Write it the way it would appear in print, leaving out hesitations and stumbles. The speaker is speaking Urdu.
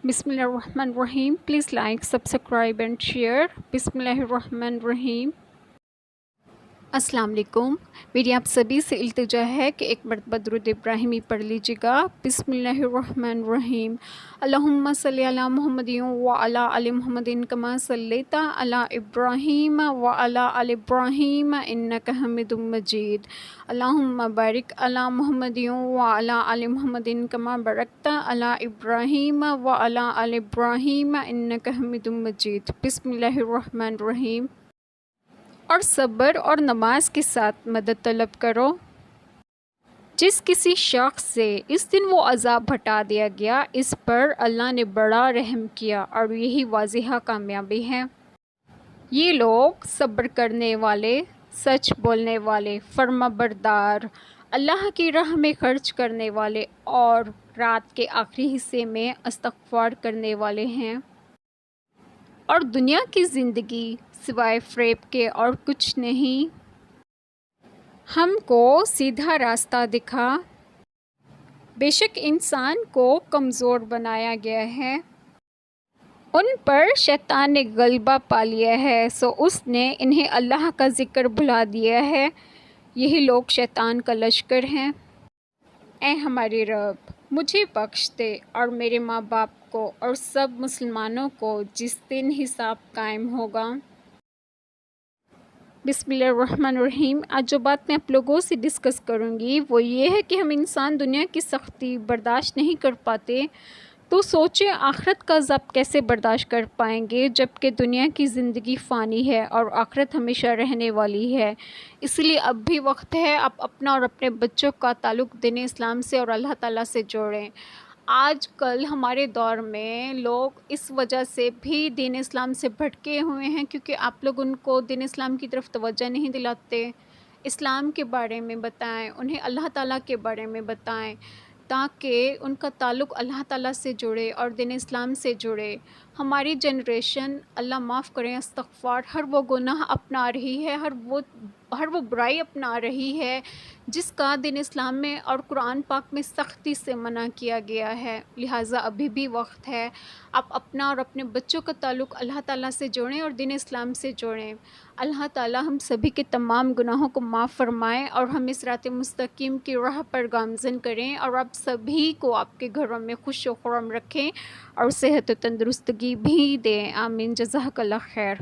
بسم اللہ الرحمن الرحیم. Please like, subscribe and share. بسم اللہ الرحمن الرحیم. السلام علیکم. میری آپ سبھی سے التجا ہے کہ ایک مرتبہ درود ابراہیمی پڑھ لیجیے گا. بسم اللہ الرحمن الرحیم. اللہم صلی علی محمد وعلی آل محمد کما صلیت علی ابراہیم وعلی آل ابراہیم انک حمید مجید. اللہم بارک علی محمد وعلی آل محمد کما بارکت علی ابراہیم وعلی آل ابراہیم انک حمید مجید. بسم اللہ الرحمن الرحیم. اور صبر اور نماز کے ساتھ مدد طلب کرو. جس کسی شخص سے اس دن وہ عذاب ہٹا دیا گیا اس پر اللہ نے بڑا رحم کیا اور یہی واضح کامیابی ہے. یہ لوگ صبر کرنے والے، سچ بولنے والے، فرما بردار، اللہ کی راہ میں خرچ کرنے والے اور رات کے آخری حصے میں استغفار کرنے والے ہیں. اور دنیا کی زندگی سوائے فریب کے اور کچھ نہیں. ہم کو سیدھا راستہ دکھا. بے شک انسان کو کمزور بنایا گیا ہے. ان پر شیطان نے غلبہ پا لیا ہے سو اس نے انہیں اللہ کا ذکر بھلا دیا ہے. یہی لوگ شیطان کا لشکر ہیں. اے ہمارے رب، مجھے بخش دے اور میرے ماں باپ کو اور سب مسلمانوں کو جس دن حساب قائم ہوگا. بسم اللہ الرحمن الرحیم. آج جو بات میں آپ لوگوں سے ڈسکس کروں گی وہ یہ ہے کہ ہم انسان دنیا کی سختی برداشت نہیں کر پاتے تو سوچیں آخرت کا عذاب کیسے برداشت کر پائیں گے جب کہ دنیا کی زندگی فانی ہے اور آخرت ہمیشہ رہنے والی ہے. اس لیے اب بھی وقت ہے آپ اپنا اور اپنے بچوں کا تعلق دین اسلام سے اور اللہ تعالیٰ سے جوڑیں. آج کل ہمارے دور میں لوگ اس وجہ سے بھی دین اسلام سے بھٹکے ہوئے ہیں کیونکہ آپ لوگ ان کو دین اسلام کی طرف توجہ نہیں دلاتے. اسلام کے بارے میں بتائیں، انہیں اللہ تعالیٰ کے بارے میں بتائیں تاکہ ان کا تعلق اللہ تعالیٰ سے جڑے اور دین اسلام سے جڑے. ہماری جنریشن اللہ معاف کریں استغفار ہر وہ گناہ اپنا رہی ہے، ہر وہ برائی اپنا رہی ہے جس کا دین اسلام میں اور قرآن پاک میں سختی سے منع کیا گیا ہے. لہٰذا ابھی بھی وقت ہے آپ اپنا اور اپنے بچوں کا تعلق اللہ تعالیٰ سے جوڑیں اور دین اسلام سے جوڑیں. اللہ تعالیٰ ہم سبھی کے تمام گناہوں کو معاف فرمائیں اور ہمیں صراط مستقیم کی راہ پر گامزن کریں اور آپ سبھی کو آپ کے گھروں میں خوش و خرم رکھیں اور صحت و تندرستگی بھی دیں. آمین. جزاک اللہ خیر.